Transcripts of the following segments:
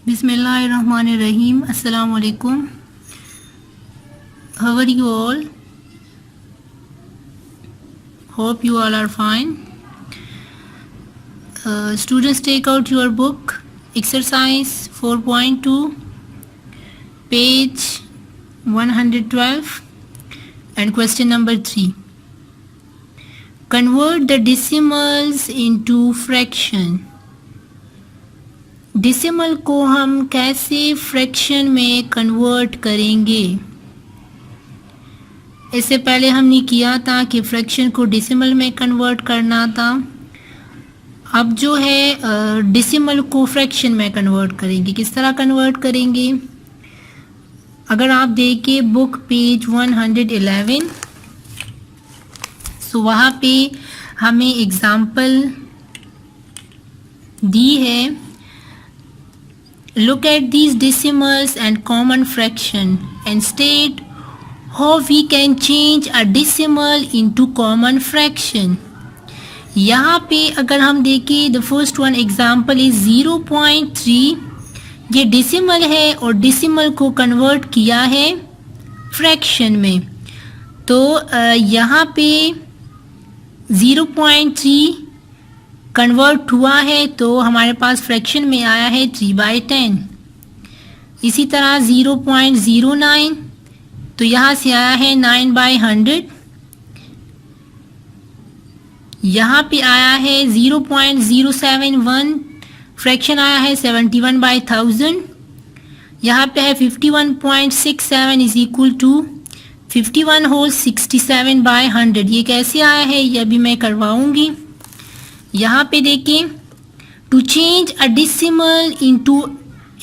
Bismillahirrahmanirrahim. Assalamu alaikum. How are you all? Hope you all are fine. Students, take out your book, exercise 4.2, page 112 and question number 3. Convert the decimals into fraction. Decimal को हम कैसे fraction में convert करेंगे? इससे पहले हमने किया था कि फ्रैक्शन को डेसिमल में कन्वर्ट करना था। अब जो है डेसिमल को फ्रैक्शन में कन्वर्ट करेंगे। किस तरह कन्वर्ट करेंगे? अगर आप देखें बुक पेज 111, सो वहाँ पे हमें एग्जाम्पल दी है। Look at these decimals and common fraction and state how we can change a decimal into common fraction. यहाँ पे अगर हम देखें the first one example is 0.3, ये डेसिमल है और डेसिमल को कन्वर्ट किया है फ्रैक्शन में। तो यहाँ पे 0.3 कन्वर्ट हुआ है तो हमारे पास फ्रैक्शन में आया है 3/10। इसी तरह 0.09 तो यहाँ से आया है 9/100। यहाँ पे आया है 0.071, फ्रैक्शन आया है 71/1000। यहाँ पे है 51.67 इज इक्वल टू 51 होल 67/100। ये कैसे आया है ये अभी मैं करवाऊंगी। यहाँ पे देखें, to change a decimal into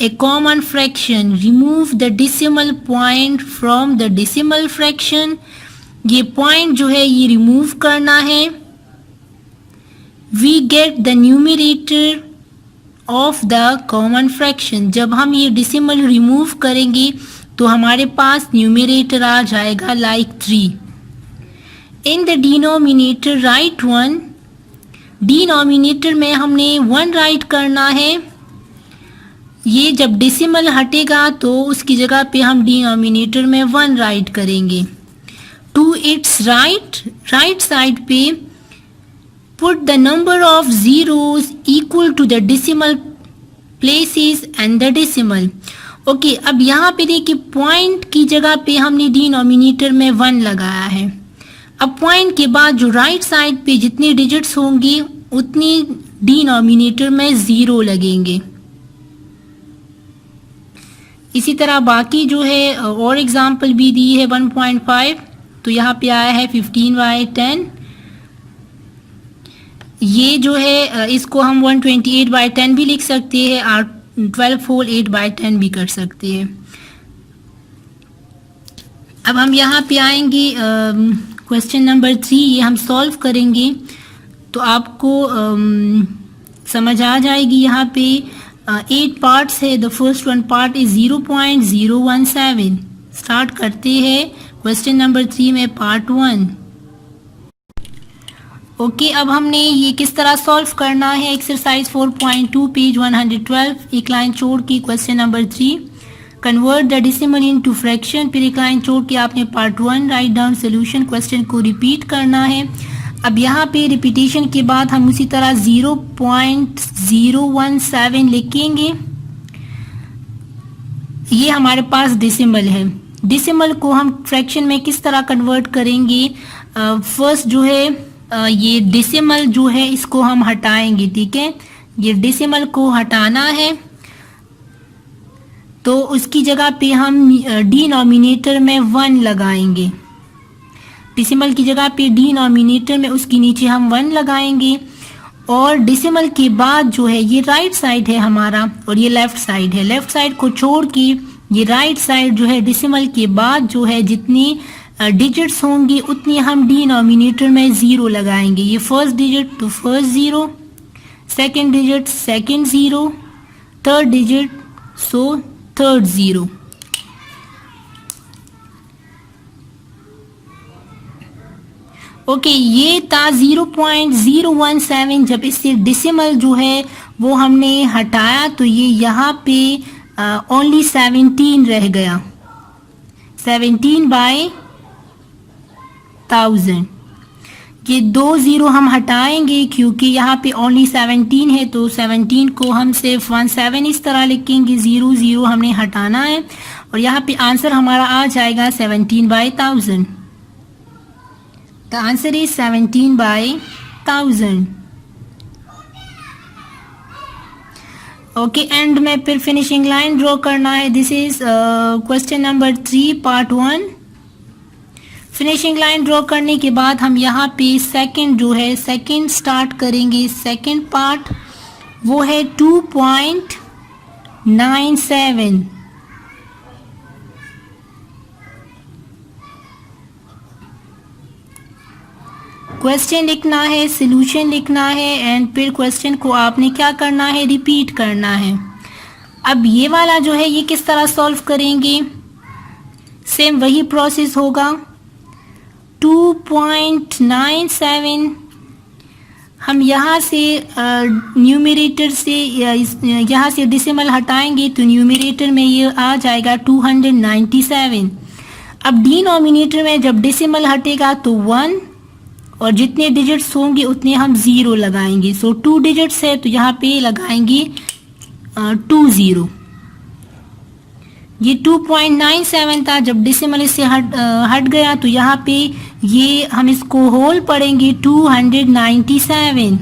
a common fraction remove the decimal point from the decimal fraction. ये पॉइंट जो है ये रिमूव करना है। We get the numerator of the common fraction. जब हम ये डेसिमल रिमूव करेंगे तो हमारे पास न्यूमरेटर आ जाएगा like 3। In the denominator right 1। Denominator में हमने 1 राइट करना है। ये जब डेसिमल हटेगा तो उसकी जगह पे हम डिनोमिनेटर में 1 राइट करेंगे। टू इट्स राइट साइड पे put the number of zeros equal to the decimal places and the decimal. Okay, अब यहाँ पे देखिए पॉइंट की जगह पे हमने डिनोमिनेटर में 1 लगाया है। अब पॉइंट के बाद जो राइट साइड पे जितने डिजिट्स होंगे उतनी डिनोमिनेटर में 0 लगेंगे। इसी तरह बाकी जो है और एग्जाम्पल भी दी है 1.5, तो यहाँ पे आया है 15/10। ये जो है इसको हम 128/10 भी लिख सकते हैं और 12 होल 8/10 भी कर सकते हैं। अब हम यहाँ पे आएंगे क्वेश्चन नंबर 3, ये हम सॉल्व करेंगे तो आपको समझ आ जाएगी। यहाँ पे 8 पार्ट्स है। The first one part is 0.017। Start करते हैं क्वेश्चन नंबर 3 में पार्ट 1। ओके, अब हमने ये किस तरह सॉल्व करना है। एक्सरसाइज 4.2 पेज 112, एक लाइन छोड़ की question number 3, convert the decimal into fraction. फिर एक लाइन छोड़ के आपने part 1 write down solution. Question को रिपीट करना है। अब यहाँ पे रिपीटेशन के बाद हम उसी तरह 0.017 लिखेंगे। ये हमारे पास डेसिमल है। डेसिमल को हम फ्रैक्शन में किस तरह कन्वर्ट करेंगे? फर्स्ट जो है ये डेसिमल जो है इसको हम हटाएंगे। ठीक है, ये डेसिमल को हटाना है तो उसकी जगह पे हम डिनोमिनेटर में 1 लगाएंगे। डेसिमल की जगह पे डिनोमिनेटर में उसके नीचे हम 1 लगाएंगे। और डेसिमल के बाद जो है ये राइट साइड है हमारा और ये लेफ्ट साइड है। लेफ्ट साइड को छोड़ के ये राइट साइड जो है डेसिमल के बाद जो है जितनी डिजिट्स होंगी उतनी हम डिनोमिनेटर में 0 लगाएंगे। ये फर्स्ट डिजिट तो first 0, second digit second 0, third digit so third 0। Okay, ये था 0.017। जब इससे डेसिमल जो है वो हमने हटाया तो ये यहाँ पे ओनली 17 रह गया, 17/1000। ये 2 ज़ीरो हम हटाएंगे क्योंकि यहाँ पे ओनली 17 है, तो 17 को हम सिर्फ 17 इस तरह लिखेंगे, 0 0 हमने हटाना है और यहाँ पे आंसर हमारा आ जाएगा 17/1000। The answer is 17/1000। Okay, and में फिर फिनिशिंग लाइन ड्रॉ करना है। This is question number 3 part 1। Finishing line draw करने के बाद हम यहाँ पे सेकंड जो है, सेकंड स्टार्ट करेंगे। सेकंड पार्ट वो है 2.97। क्वेश्चन लिखना है, सॉल्यूशन लिखना है एंड फिर क्वेश्चन को आपने क्या करना है, रिपीट करना है। अब ये वाला जो है ये किस तरह सॉल्व करेंगे, सेम वही प्रोसेस होगा। 2.97 हम यहाँ से न्यूमरेटर से यहाँ से डिसिमल हटाएंगे तो न्यूमरेटर में ये आ जाएगा 297। अब डिनोमिनेटर में जब डिसिमल हटेगा तो 1 और जितने डिजिट्स होंगे उतने हम 0 लगाएंगे। सो 2 डिजिट्स है तो यहाँ पे लगाएंगे 2 0। ये 2.97 था, जब डिसिमल इससे हट गया तो यहाँ पे ये हम इसको होल पढ़ेंगे 297।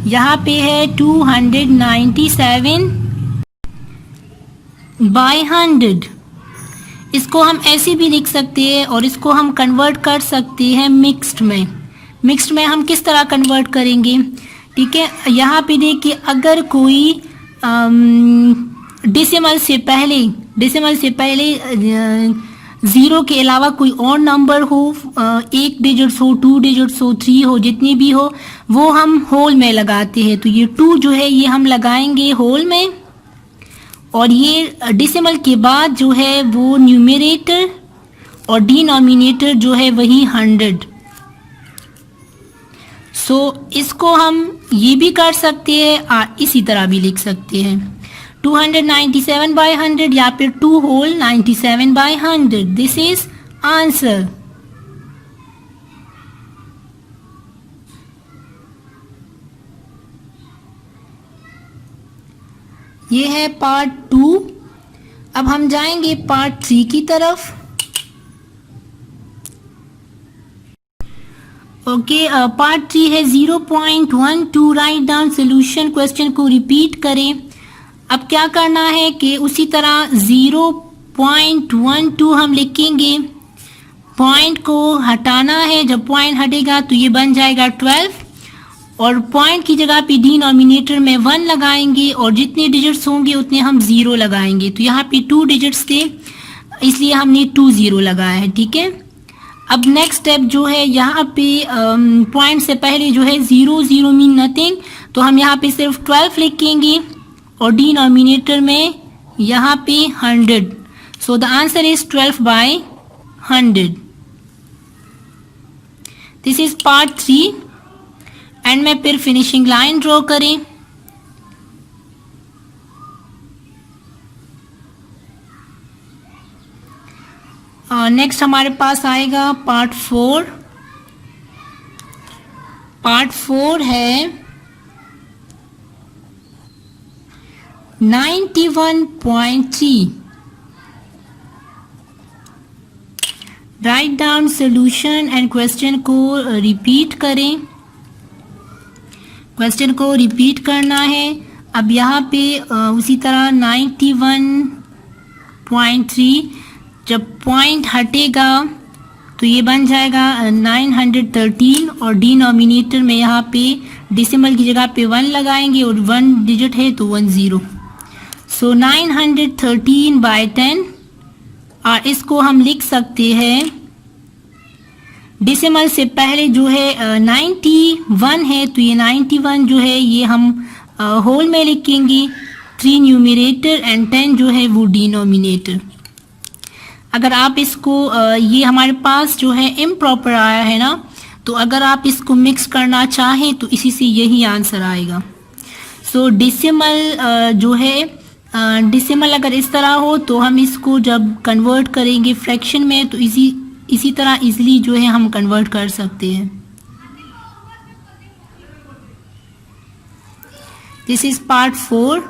यहाँ पे है 297/100। इसको हम ऐसे भी लिख सकते हैं और इसको हम कन्वर्ट कर सकते हैं मिक्स्ड में। मिक्स्ड में हम किस तरह कन्वर्ट करेंगे, ठीक है। यहाँ पे देखिए, अगर कोई डेसिमल से पहले 0 के अलावा कोई और नंबर हो, 1 डिजिट्स हो, 2 डिजिट्स हो, 3 हो, जितनी भी हो, वो हम होल में लगाते हैं। तो ये 2 जो है ये हम लगाएंगे होल में और ये डेसिमल के बाद जो है वो न्यूमरेटर और डिनोमिनेटर जो है वही 100। सो इसको हम ये भी कर सकते हैं और इसी तरह भी लिख सकते हैं, 297/100 या फिर 2 होल 97/100। This is answer. ये है पार्ट 2। अब हम जाएंगे पार्ट 3 की तरफ। ओके, पार्ट 3 है 0.12। Write down solution. क्वेश्चन को रिपीट करें। अब क्या करना है कि उसी तरह 0.12 हम लिखेंगे, पॉइंट को हटाना है। जब पॉइंट हटेगा तो ये बन जाएगा 12 और पॉइंट की जगह पे डिनोमिनेटर में 1 लगाएंगे और जितने डिजिट्स होंगे उतने हम 0 लगाएंगे। तो यहाँ पे 2 डिजिट्स थे इसलिए हमने 2 0 लगाया है, ठीक है। अब नेक्स्ट स्टेप जो है, यहाँ पे पॉइंट से पहले जो है 0 0 मीन नथिंग, तो हम यहाँ पे सिर्फ 12 लिखेंगे और डिनोमिनेटर में यहाँ पे 100। So the answer is 12/100। This is part 3 and में फिर फिनिशिंग लाइन ड्रॉ करें। नेक्स्ट हमारे पास आएगा पार्ट 4। पार्ट 4 है 91.3। Write down solution and question को रिपीट करें। क्वेश्चन को रिपीट करना है। अब यहाँ पे उसी तरह 91.3 जब पॉइंट हटेगा तो ये बन जाएगा 913 और डिनोमिनेटर में यहाँ पे डेसिमल की जगह पे 1 लगाएंगे और 1 डिजिट है तो 10। सो 913/10 और इसको हम लिख सकते हैं, डेसिमल से पहले जो है 91 है तो ये 91 जो है ये हम होल में लिखेंगे, 3 न्यूमरेटर एंड 10 जो है वो डिनोमिनेटर। अगर आप इसको ये हमारे पास जो है इम्प्रॉपर आया है ना, तो अगर आप इसको मिक्स करना चाहें तो इसी से यही आंसर आएगा। सो डेसिमल जो है डिसिमल अगर इस तरह हो तो हम इसको जब कन्वर्ट करेंगे फ्रैक्शन में तो इसी तरह इजीली जो है हम कन्वर्ट कर सकते हैं। This is part 4।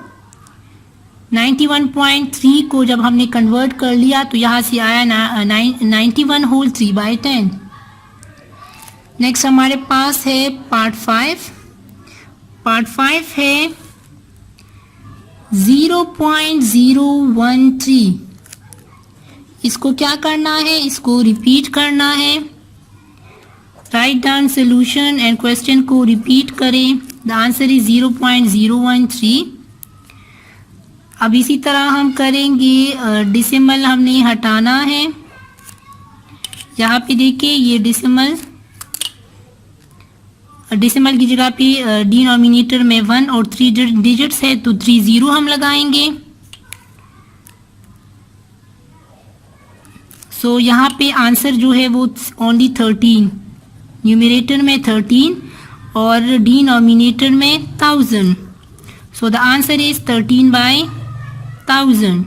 91.3 को जब हमने कन्वर्ट कर लिया तो यहाँ से आया 91 होल 3/10। नेक्स्ट हमारे पास है पार्ट 5। पार्ट 5 है 0.013। इसको क्या करना है, इसको रिपीट करना है। Write down solution and question को रिपीट करें। The answer is 0.013। अब इसी तरह हम करेंगे। डिसिमल हमने हटाना है। यहाँ पे देखिए ये डिसिमल की जगह पे डिनोमिनेटर में 1 और 3 डिजिट्स है तो 30 हम लगाएंगे। सो यहाँ पे आंसर जो है वो ओनली 13, न्यूमरेटर में 13 और डिनोमिनेटर में 1000। So the answer is 13/1000।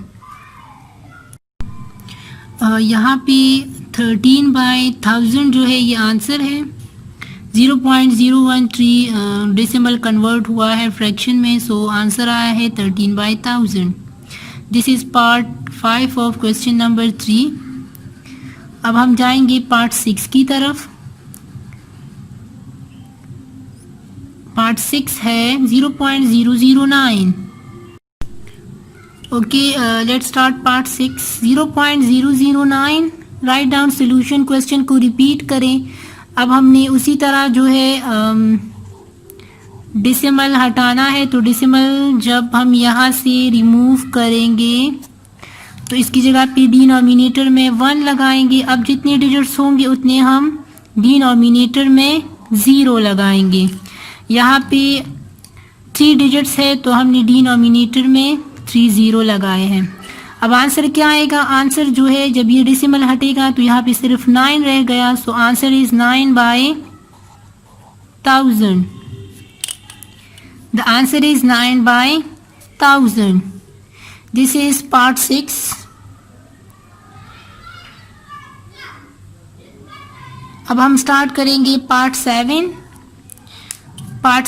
यहाँ पे 13/1000 जो है ये आंसर है। 0.013 डेसिमल कन्वर्ट हुआ है फ्रैक्शन में, सो आंसर आया है 13/1000। This is part 5 of question number 3। अब हम जाएंगे पार्ट 6 की तरफ। पार्ट 6 है 0.009। Okay, let's start part 6। 0.009 write down solution, question को रिपीट करें। अब हमने उसी तरह जो है डिसिमल हटाना है, तो डिसिमल जब हम यहाँ से रिमूव करेंगे तो इसकी जगह पे डिनोमिनेटर में 1 लगाएंगे। अब जितने डिजिट्स होंगे उतने हम डिनोमिनेटर में 0 लगाएंगे। यहाँ पे 3 डिजिट्स है तो हमने डिनोमिनेटर में 30 लगाए हैं। अब आंसर क्या आएगा, आंसर जो है जब ये डेसिमल हटेगा तो यहाँ पे सिर्फ 9 रह गया। So answer is 9/1000। The answer is 9/1000। This is part 6। अब हम स्टार्ट करेंगे पार्ट 7। पार्ट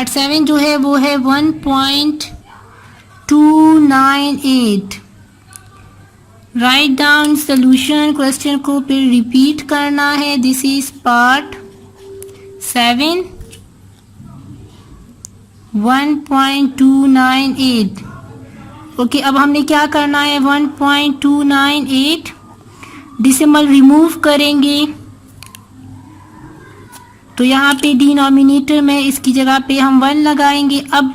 7 जो है वो है 1.298। राइट डाउन सोल्यूशन, क्वेश्चन को फिर रिपीट करना है। This is part 7 1.298। ओके, अब हमने क्या करना है, 1.298 डिसिमल रिमूव करेंगे तो यहाँ पे डिनोमिनेटर में इसकी जगह पे हम 1 लगाएंगे। अब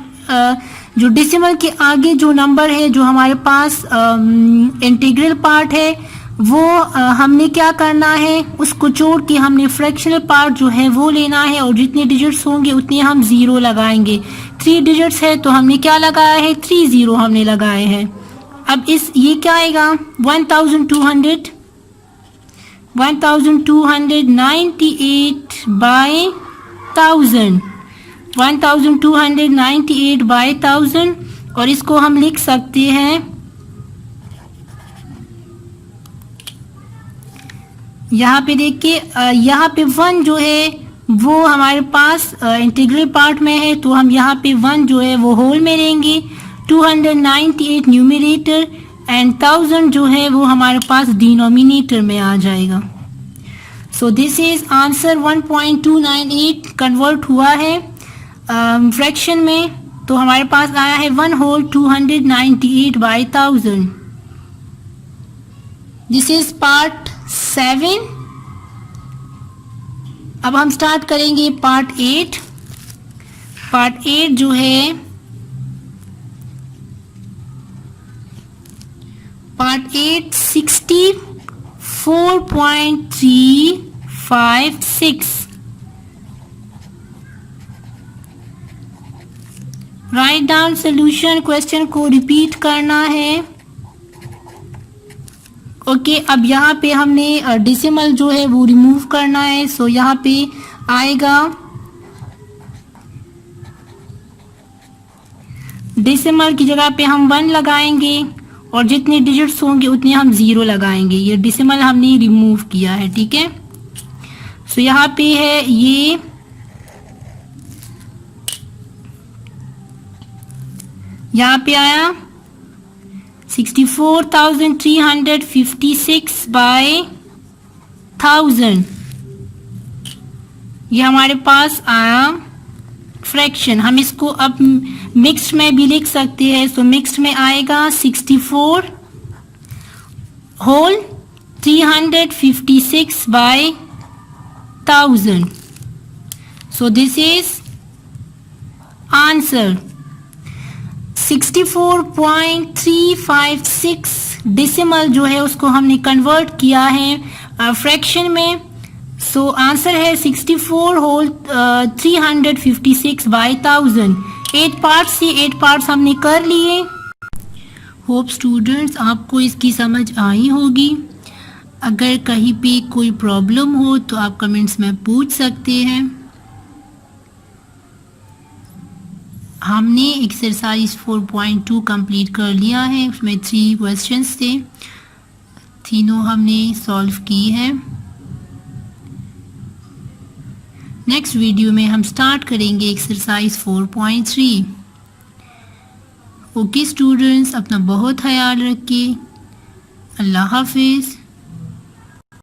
जो डेसिमल के आगे जो नंबर है जो हमारे पास इंटीग्रल पार्ट है वो हमने क्या करना है, उसको छोड़ के हमने फ्रैक्शनल पार्ट जो है वो लेना है और जितने डिजिट्स होंगे उतने हम 0 लगाएंगे। 3 डिजिट्स है तो हमने क्या लगाया है, 30 हमने लगाए हैं। अब ये क्या आएगा, 1298 1298/1000 1298/1000 और इसको हम लिख सकते हैं यहाँ पे देखिए, यहाँ पे 1 जो है वो हमारे पास इंटीग्रल पार्ट में है तो हम यहाँ पे 1 जो है वो होल में लेंगे। 298 न्यूमरेटर एंड 1000 जो है वो हमारे पास डिनोमिनेटर में आ जाएगा। सो दिस इज आंसर 1.298 कन्वर्ट हुआ है फ्रैक्शन में, तो हमारे पास आया है 1 होल 298/1000। This is part 7। अब हम स्टार्ट करेंगे पार्ट 8। पार्ट 8 जो है part 8 64.356। Write down solution, question को रिपीट करना है। ओके, अब यहाँ पे हमने डेसिमल जो है वो रिमूव करना है। सो यहाँ पे आएगा डेसिमल की जगह पे हम 1 लगाएंगे और जितने डिजिट्स होंगे उतने हम 0 लगाएंगे। ये डेसिमल हमने रिमूव किया है, ठीक है। सो यहाँ पे है ये यहाँ पे आया 64,356 बाय 1000। ये हमारे पास आया फ्रैक्शन। हम इसको अब मिक्स्ड में भी लिख सकते हैं। सो मिक्स्ड में आएगा 64 whole 356 by 1000। So this is answer. 64.356 decimal जो है उसको हमने कन्वर्ट किया है फ्रैक्शन में। सो आंसर है 64 होल 356 बाय 1000। 8 पार्ट्स से 8 पार्ट्स हमने कर लिए। होप स्टूडेंट्स आपको इसकी समझ आई होगी। अगर कहीं पे कोई प्रॉब्लम हो तो आप कमेंट्स में पूछ सकते हैं। हमने एक्सरसाइज 4.2 कंप्लीट कर लिया है। उसमें 3 क्वेश्चंस थे, तीनों हमने सॉल्व की है। नेक्स्ट वीडियो में हम स्टार्ट करेंगे एक्सरसाइज 4.3। ओके स्टूडेंट्स, अपना बहुत ख्याल रखिए। अल्लाह हाफिज़।